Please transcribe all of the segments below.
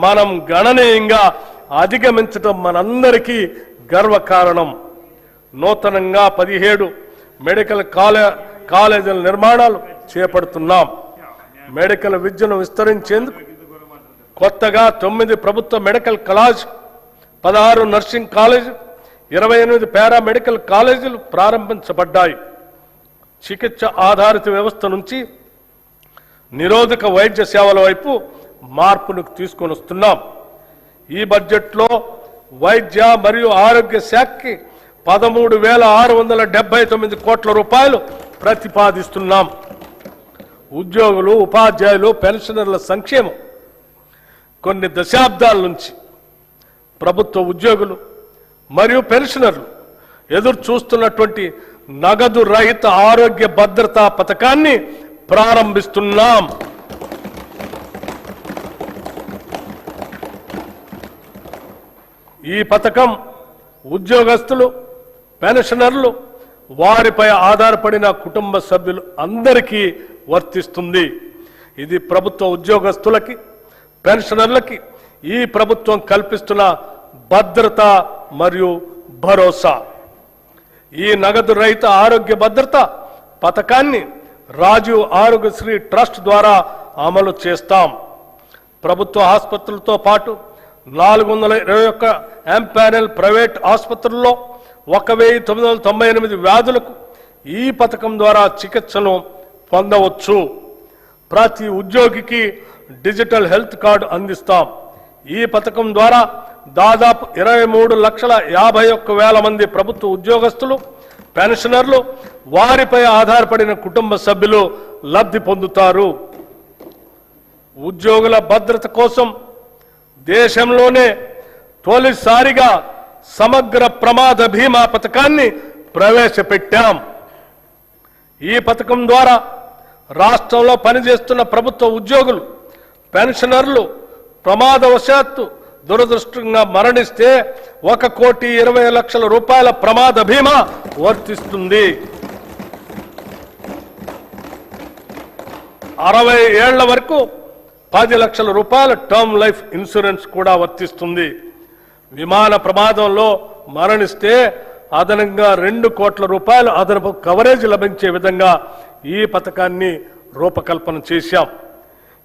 మనం గణనీయంగా అధిగమించడం మనందరికీ గర్వకారణం. నూతనంగా 17 మెడికల్ కాలేజీల నిర్మాణాలు చేపడుతున్నాం. మెడికల్ విద్యను విస్తరించేందుకు కొత్తగా 9 ప్రభుత్వ medical college, 16 nursing college, 28 paramedical కాలేజీలు ప్రారంభించబడ్డాయి. చికిత్స ఆధారిత వ్యవస్థ నుంచి నిరోధక వైద్య సేవల వైపు మార్పును తీసుకొని వస్తున్నాం. ఈ బడ్జెట్లో వైద్య మరియు ఆరోగ్య శాఖకి 13,679 కోట్ల రూపాయలు ప్రతిపాదిస్తున్నాం. ఉద్యోగులు, ఉపాధ్యాయులు, పెన్షనర్ల సంక్షేమం. కొన్ని దశాబ్దాల నుంచి ప్రభుత్వ ఉద్యోగులు మరియు పెన్షనర్లు ఎదురు చూస్తున్నటువంటి నగదు రహిత ఆరోగ్య భద్రతా పథకాన్ని ప్రారంభిస్తున్నాం. ఈ పథకం ఉద్యోగస్తులు, పెన్షనర్లు, వారిపై ఆధారపడిన కుటుంబ సభ్యులు అందరికీ వర్తిస్తుంది. ఇది ప్రభుత్వ ఉద్యోగస్తులకి, పెన్షనర్లకి ఈ ప్రభుత్వం కల్పిస్తున్న భద్రత మరియు భరోసా. ఈ నగదు రహిత ఆరోగ్య భద్రత పథకాన్ని రాజీవ్ ఆరోగ్యశ్రీ ట్రస్ట్ ద్వారా అమలు చేస్తాం. ప్రభుత్వ ఆసుపత్రులతో పాటు 421 ఎంపానెల్ ప్రైవేట్ ఆసుపత్రుల్లో 1998 వ్యాధులకు ఈ పథకం ద్వారా చికిత్సను పొందవచ్చు. ప్రతి ఉద్యోగికి డిజిటల్ హెల్త్ కార్డు అందిస్తాం. ఈ పథకం ద్వారా దాదాపు 23,51,000 మంది ప్రభుత్వ ఉద్యోగస్తులు, పెన్షనర్లు, వారిపై ఆధారపడిన కుటుంబ సభ్యులు లబ్ధి పొందుతారు. ఉద్యోగుల భద్రత కోసం దేశంలోనే తొలిసారిగా సమగ్ర ప్రమాద బీమా పథకాన్ని ప్రవేశపెట్టాం. ఈ పథకం ద్వారా రాష్ట్రంలో పనిచేస్తున్న ప్రభుత్వ ఉద్యోగులు, పెన్షనర్లు ప్రమాదవశాత్తు దురదృష్టంగా మరణిస్తే 1,20,00,000 రూపాయల ప్రమాద బీమా వర్తిస్తుంది. 60 ఏళ్ల వరకు 10 లక్షల రూపాయల టర్మ్ లైఫ్ ఇన్సూరెన్స్ కూడా వర్తిస్తుంది. విమాన ప్రమాదంలో మరణిస్తే అదనంగా 2 కోట్ల రూపాయలు అదనపు కవరేజ్ లభించే విధంగా ఈ పథకాన్ని రూపకల్పన చేశాం.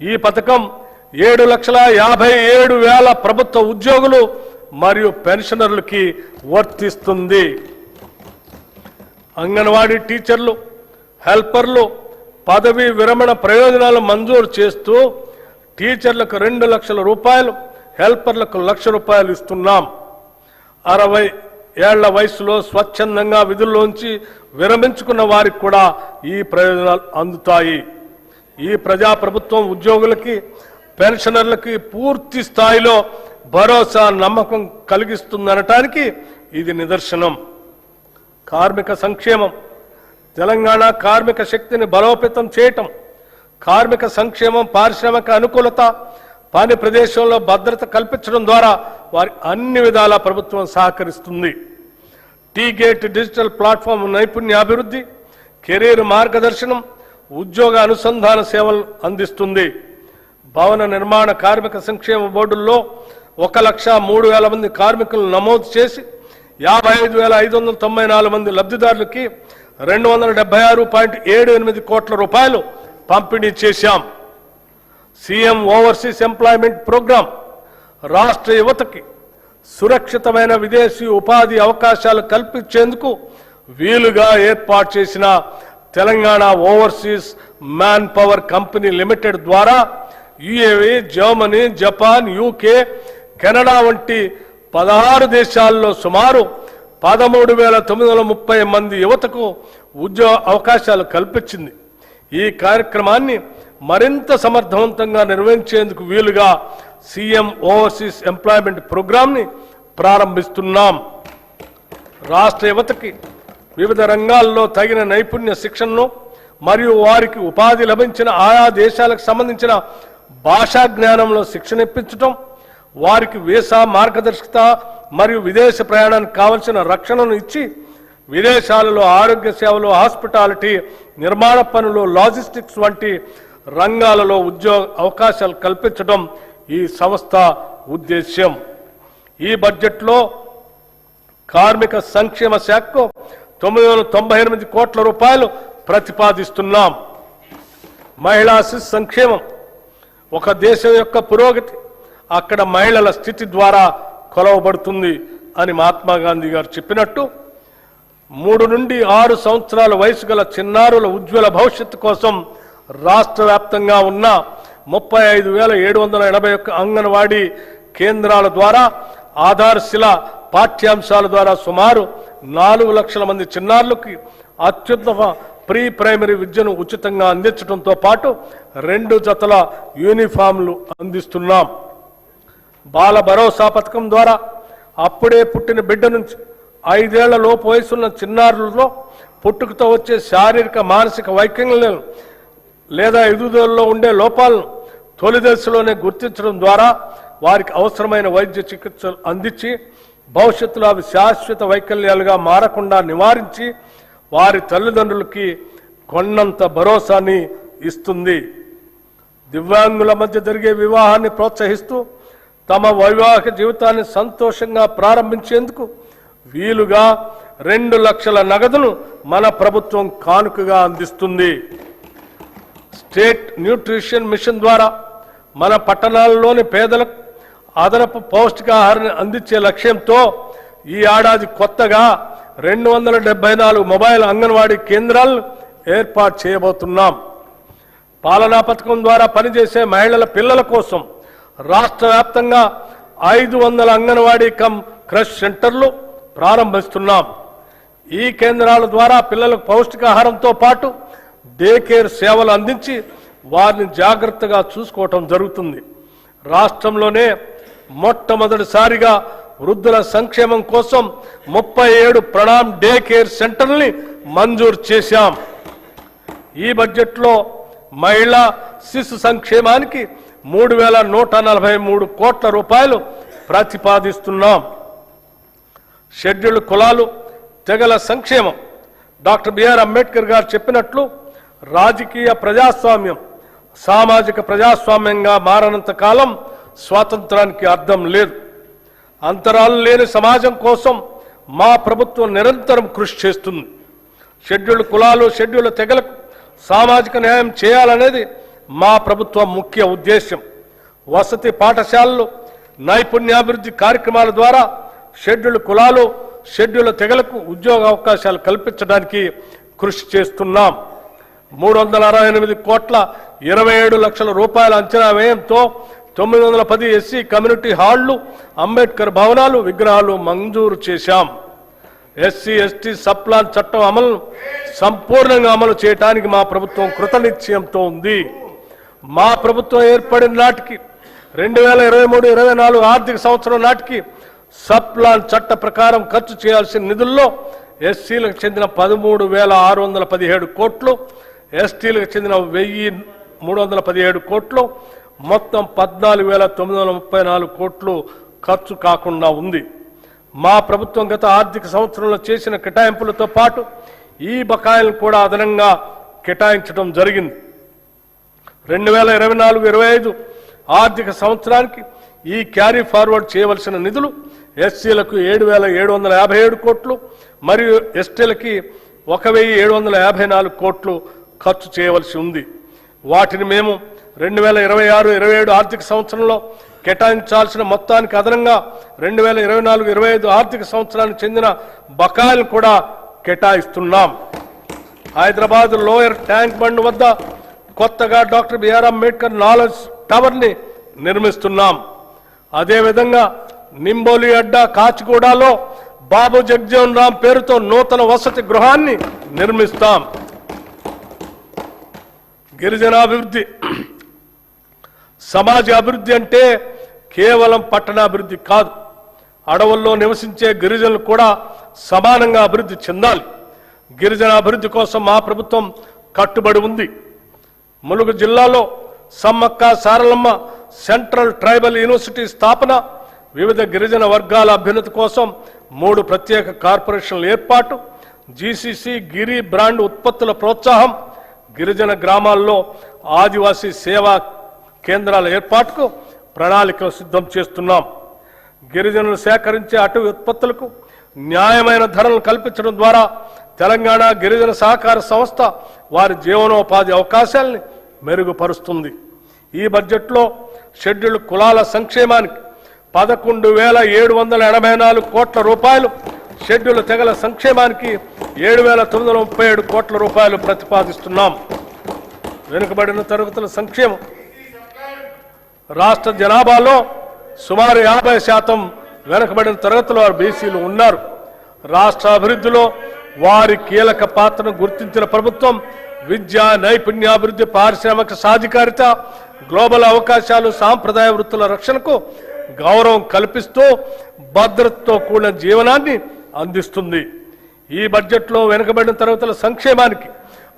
ఈ పథకం 7,57,000 ప్రభుత్వ ఉద్యోగులు మరియు పెన్షనర్లకి వర్తిస్తుంది. అంగన్వాడీ టీచర్లు, హెల్పర్లు పదవీ విరమణ ప్రయోజనాలు మంజూరు చేస్తూ టీచర్లకు 2 లక్షల రూపాయలు, హెల్పర్లకు 1,00,000 రూపాయలు ఇస్తున్నాం. 60 ఏళ్ల వయసులో స్వచ్ఛందంగా విధుల్లోంచి విరమించుకున్న వారికి కూడా ఈ ప్రయోజనాలు అందుతాయి. ఈ ప్రజాప్రభుత్వం ఉద్యోగులకి, పెన్షనర్లకి పూర్తి స్థాయిలో భరోసా, నమ్మకం కలిగిస్తుందనటానికి ఇది నిదర్శనం. కార్మిక సంక్షేమం. తెలంగాణ కార్మిక శక్తిని బలోపేతం చేయటం, కార్మిక సంక్షేమం, పారిశ్రామిక అనుకూలత, పని ప్రదేశంలో భద్రత కల్పించడం ద్వారా వారి అన్ని విధాల ప్రభుత్వం సహకరిస్తుంది. టీ-గేట్ డిజిటల్ ప్లాట్ఫామ్ నైపుణ్యాభివృద్ధి, కెరీర్ మార్గదర్శనం, ఉద్యోగ అనుసంధాన సేవలు అందిస్తుంది. భవన నిర్మాణ కార్మిక సంక్షేమ బోర్డుల్లో 1,03,000 మంది కార్మికులను నమోదు చేసి 55,594 మంది లబ్ధిదారులకి 276.78 కోట్ల రూపాయలు పంపిణీ చేశాం. సీఎం ఓవర్సీస్ ఎంప్లాయ్మెంట్ ప్రోగ్రాం రాష్ట్ర యువతకి సురక్షితమైన విదేశీ ఉపాధి అవకాశాలు కల్పించేందుకు వీలుగా ఏర్పాటు చేసిన Telangana overseas man power company limited ద్వారా UAE, Germany, Japan, UK, Canada వంటి 16 దేశాల్లో సుమారు 13,930 మంది యువతకు ఉద్యోగ అవకాశాలు కల్పించింది. ఈ కార్యక్రమాన్ని మరింత సమర్థవంతంగా నిర్వహించేందుకు వీలుగా సీఎం ఓవర్సీస్ ఎంప్లాయ్మెంట్ ప్రోగ్రాంని ప్రారంభిస్తున్నాం. రాష్ట్ర యువతకి వివిధ రంగాల్లో తగిన నైపుణ్య శిక్షణను మరియు వారికి ఉపాధి లభించిన ఆయా దేశాలకు సంబంధించిన భాషా జ్ఞానంలో శిక్షణ ఇప్పించడం, వారికి వీసా మార్గదర్శకత మరియు విదేశ ప్రయాణానికి కావలసిన రక్షణను ఇచ్చి విదేశాలలో ఆరోగ్య సేవలు, హాస్పిటాలిటీ, నిర్మాణ పనులు, లాజిస్టిక్స్ వంటి రంగాలలో ఉద్యోగ అవకాశాలు కల్పించడం ఈ సంస్థ ఉద్దేశ్యం. ఈ బడ్జెట్లో కార్మిక సంక్షేమ శాఖకు 998 కోట్ల రూపాయలు ప్రతిపాదిస్తున్నాం. మహిళా శిశు సంక్షేమం ఒక దేశం యొక్క పురోగతి అక్కడ మహిళల స్థితి ద్వారా కొలవబడుతుంది అని మహాత్మా గాంధీ గారు చెప్పినట్టు 3 నుండి 6 సంవత్సరాల వయసు గల చిన్నారుల ఉజ్వల భవిష్యత్తు కోసం రాష్ట్ర వ్యాప్తంగా ఉన్న 35,781 అంగన్వాడీ కేంద్రాల ద్వారా ఆధారశిల పాఠ్యాంశాల ద్వారా సుమారు 4 లక్షల మంది చిన్నారులకి అత్యుత్తమ ప్రీ ప్రైమరీ విద్యను ఉచితంగా అందించడంతో పాటు 2 జతల యూనిఫామ్లు అందిస్తున్నాం. బాల భరోసా పథకం ద్వారా అప్పుడే పుట్టిన బిడ్డ నుంచి 5 ఏళ్ల లోపు వయసున్న చిన్నారులలో పుట్టుకతో వచ్చే శారీరక మానసిక వైకల్యాలను లేదా ఎదుగుదలలో ఉండే లోపాలను తొలి దశలోనే గుర్తించడం ద్వారా వారికి అవసరమైన వైద్య చికిత్సలు అందించి భవిష్యత్తులో అవి శాశ్వత వైకల్యాలుగా మారకుండా నివారించి వారి తల్లిదండ్రులకి కొన్నంత భరోసాని ఇస్తుంది. దివ్యాంగుల మధ్య జరిగే వివాహాన్ని ప్రోత్సహిస్తూ తమ వైవాహిక జీవితాన్ని సంతోషంగా ప్రారంభించేందుకు వీలుగా 2 లక్షల నగదును మన ప్రభుత్వం కానుకగా అందిస్తుంది. స్టేట్ న్యూట్రిషన్ మిషన్ ద్వారా మన పట్టణాల్లోని పేదలకు అదనపు పౌష్టికాహారాన్ని అందించే లక్ష్యంతో ఈ ఏడాది కొత్తగా 274 మొబైల్ అంగన్వాడీ కేంద్రాలను ఏర్పాటు చేయబోతున్నాం. పాలనా పథకం ద్వారా పనిచేసే మహిళల పిల్లల కోసం రాష్ట్ర వ్యాప్తంగా 500 అంగన్వాడీ కమ్ క్రష్ సెంటర్లు ప్రారంభిస్తున్నాం. ఈ కేంద్రాల ద్వారా పిల్లలకు పౌష్టికాహారంతో పాటు డే కేర్ సేవలు అందించి వారిని జాగ్రత్తగా చూసుకోవటం జరుగుతుంది. రాష్ట్రంలోనే మొట్టమొదటిసారిగా వృద్ధుల సంక్షేమం కోసం 37 ప్రణామ్ డే కేర్ సెంటర్ని మంజూరు చేశాం. ఈ బడ్జెట్లో మహిళా శిశు సంక్షేమానికి 3,143 కోట్ల రూపాయలు ప్రతిపాదిస్తున్నాం. షెడ్యూల్డ్ కులాలు తెగల సంక్షేమం డాక్టర్ బిఆర్ అంబేద్కర్ గారు చెప్పినట్లు రాజకీయ ప్రజాస్వామ్యం సామాజిక ప్రజాస్వామ్యంగా మారనంత కాలం స్వాతంత్రానికి అర్థం లేదు. అంతరాలు లేని సమాజం కోసం మా ప్రభుత్వం నిరంతరం కృషి చేస్తుంది. షెడ్యూల్డ్ కులాలు షెడ్యూల్డ్ తెగలకు సామాజిక న్యాయం చేయాలనేది మా ప్రభుత్వం ముఖ్య ఉద్దేశం. వసతి పాఠశాలలు నైపుణ్యాభివృద్ధి కార్యక్రమాల ద్వారా షెడ్యూల్డ్ కులాలు షెడ్యూల్డ్ తెగలకు ఉద్యోగ అవకాశాలు కల్పించడానికి కృషి చేస్తున్నాం. 368 కోట్ల 27 లక్షల రూపాయల అంచనా వ్యయంతో 910 ఎస్సీ కమ్యూనిటీ హాళ్లు అంబేద్కర్ భవనాలు విగ్రహాలు మంజూరు చేశాం. ఎస్సీ ఎస్టీ సప్లాన్ చట్టం అమలును సంపూర్ణంగా అమలు చేయడానికి మా ప్రభుత్వం కృతనిశ్చయంతో ఉంది. మా ప్రభుత్వం ఏర్పడిన నాటికి 2023-24 ఆర్థిక సంవత్సరం నాటికి సప్లాన్ చట్ట ప్రకారం ఖర్చు చేయాల్సిన నిధుల్లో ఎస్సీలకు చెందిన 13,617 కోట్లు, ఎస్టీలకు చెందిన 1,317 కోట్లు, మొత్తం 14,934 కోట్లు ఖర్చు కాకుండా ఉంది. మా ప్రభుత్వం గత ఆర్థిక సంవత్సరంలో చేసిన కేటాయింపులతో పాటు ఈ బకాయిలను కూడా అదనంగా కేటాయించడం జరిగింది. 2024-25 ఆర్థిక సంవత్సరానికి ఈ క్యారీ ఫార్వర్డ్ చేయవలసిన నిధులు ఎస్సీలకు 7,757 కోట్లు మరియు ఎస్టీలకి 1,754 కోట్లు ఖర్చు చేయవలసి ఉంది. వాటిని మేము 2026-27 ఆర్థిక సంవత్సరంలో కేటాయించాల్సిన మొత్తానికి అదనంగా 2024-25 ఆర్థిక సంవత్సరానికి చెందిన బకాయిలు కూడా కేటాయిస్తున్నాం. హైదరాబాద్ లోయర్ ట్యాంక్ బండ్ వద్ద కొత్తగా డాక్టర్ బిఆర్ అంబేద్కర్ నాలెడ్జ్ టవర్ని నిర్మిస్తున్నాం. అదేవిధంగా నింబోలి అడ్డా కాచిగూడలో బాబు జగ్జీవన్ రామ్ పేరుతో నూతన వసతి గృహాన్ని నిర్మిస్తాం. గిరిజనాభివృద్ధి సమాజ అభివృద్ధి అంటే కేవలం పట్టణాభివృద్ధి కాదు. అడవుల్లో నివసించే గిరిజనులు కూడా సమానంగా అభివృద్ధి చెందాలి. గిరిజన అభివృద్ధి కోసం మా ప్రభుత్వం కట్టుబడి ఉంది. ములుగు జిల్లాలో Sammakka Saralamma central tribal university స్థాపన, వివిధ గిరిజన వర్గాల అభ్యున్నతి కోసం 3 ప్రత్యేక కార్పొరేషన్ల ఏర్పాటు, జీసీసీ గిరి బ్రాండ్ ఉత్పత్తుల ప్రోత్సాహం, గిరిజన గ్రామాల్లో ఆదివాసీ సేవా కేంద్రాల ఏర్పాటుకు ప్రణాళికలు సిద్ధం చేస్తున్నాం. గిరిజనులు సేకరించే అటవీ ఉత్పత్తులకు న్యాయమైన ధరలు కల్పించడం ద్వారా తెలంగాణ గిరిజన సహకార సంస్థ వారి జీవనోపాధి అవకాశాలని మెరుగుపరుస్తుంది. ఈ బడ్జెట్లో షెడ్యూల్డ్ కులాల సంక్షేమానికి 11,784 కోట్ల రూపాయలు, షెడ్యూల్ తెగల సంక్షేమానికి 7,937 కోట్ల రూపాయలు ప్రతిపాదిస్తున్నాం. వెనుకబడిన తరగతుల సంక్షేమం రాష్ట్ర జనాభాలో సుమారు 50% వెనుకబడిన తరగతుల వారు బీసీలు ఉన్నారు. రాష్ట్ర అభివృద్ధిలో వారి కీలక పాత్రను గుర్తించిన ప్రభుత్వం విద్య, నైపుణ్యాభివృద్ధి, పారిశ్రామిక సాధికారిత, గ్లోబల్ అవకాశాలు, సాంప్రదాయ వృత్తుల రక్షణకు గౌరవం కల్పిస్తూ భద్రతతో కూడిన జీవనాన్ని అందిస్తుంది. ఈ బడ్జెట్లో వెనుకబడిన తరగతుల సంక్షేమానికి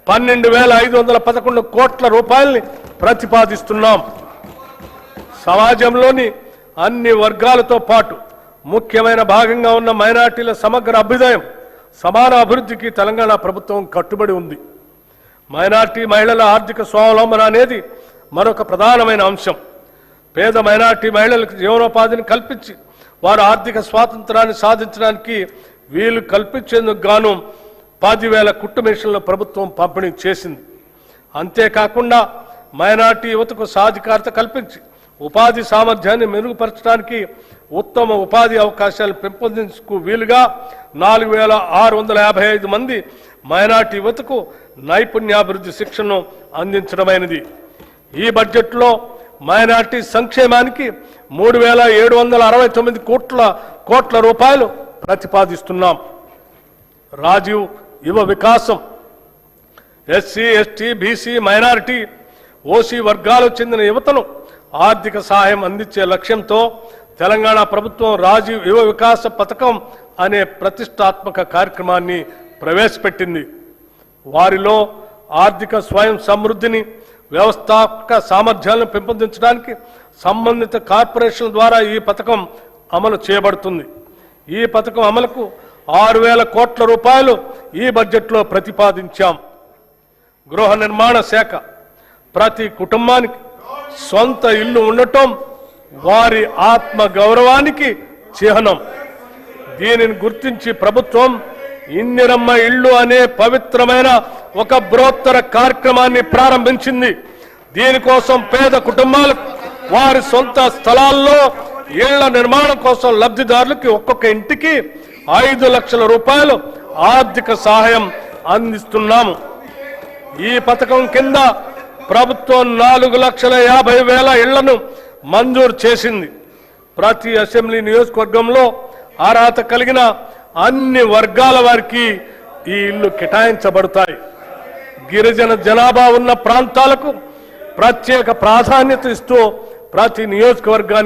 12,511 కోట్ల రూపాయల్ని ప్రతిపాదిస్తున్నాం. సమాజంలోని అన్ని వర్గాలతో పాటు ముఖ్యమైన భాగంగా ఉన్న మైనార్టీల సమగ్ర అభ్యుదయం, సమాన అభివృద్ధికి తెలంగాణ ప్రభుత్వం కట్టుబడి ఉంది. మైనార్టీ మహిళల ఆర్థిక స్వావలంబన అనేది మరొక ప్రధానమైన అంశం. పేద మైనార్టీ మహిళలకు జీవనోపాధిని కల్పించి వారు ఆర్థిక స్వాతంత్రాన్ని సాధించడానికి వీలు కల్పించేందుకు గాను 10,000 కుట్టు మిషన్ల ప్రభుత్వం పంపిణీ చేసింది. అంతేకాకుండా మైనార్టీ యువతకు సాధికారత కల్పించి ఉపాధి సామర్థ్యాన్ని మెరుగుపరచడానికి ఉత్తమ ఉపాధి అవకాశాలు పెంపొందించుకు వీలుగా 4,655 మంది మైనార్టీ యువతకు నైపుణ్యాభివృద్ధి శిక్షణను అందించడమైనది. ఈ బడ్జెట్లో మైనార్టీ సంక్షేమానికి 3,769 కోట్ల రూపాయలు ప్రతిపాదిస్తున్నాం. రాజీవ్ యువ వికాసం SC, ST, BC, minority, OC వర్గాలకు చెందిన యువతను ఆర్థిక సహాయం అందించే లక్ష్యంతో తెలంగాణ ప్రభుత్వం రాజీవ్ యువ వికాస పథకం అనే ప్రతిష్టాత్మక కార్యక్రమాన్ని ప్రవేశపెట్టింది. వారిలో ఆర్థిక స్వయం సమృద్ధిని, వ్యవస్థాపక సామర్థ్యాలను పెంపొందించడానికి సంబంధిత కార్పొరేషన్ల ద్వారా ఈ పథకం అమలు చేయబడుతుంది. ఈ పథకం అమలుకు 6,000 కోట్ల రూపాయలు ఈ బడ్జెట్లో ప్రతిపాదించాం. గృహ నిర్మాణ శాఖ ప్రతి కుటుంబానికి సొంత ఇల్లు ఉండటం వారి ఆత్మ గౌరవానికి చిహ్నం. దీనిని గుర్తించి ప్రభుత్వం ఇందిరమ్మ ఇళ్ళు అనే పవిత్రమైన ఒక బృహత్తర కార్యక్రమాన్ని ప్రారంభించింది. దీనికోసం పేద కుటుంబాలకు వారి సొంత స్థలాల్లో ఇళ్ల నిర్మాణం కోసం లబ్ధిదారులకి ఒక్కొక్క ఇంటికి 5 లక్షల రూపాయలు ఆర్థిక సహాయం అందిస్తున్నాము. ఈ పథకం కింద ప్రభుత్వం 4,50,000 ఇళ్లను మంజూరు చేసింది. ప్రతి అసెంబ్లీ నియోజకవర్గంలో అర్హత కలిగిన అన్ని వర్గాల వారికి ఈ ఇళ్లు కేటాయించబడతాయి. గిరిజన జనాభా ఉన్న ప్రాంతాలకు ప్రత్యేక ప్రాధాన్యత ఇస్తూ ప్రతి నియోజకవర్గానికి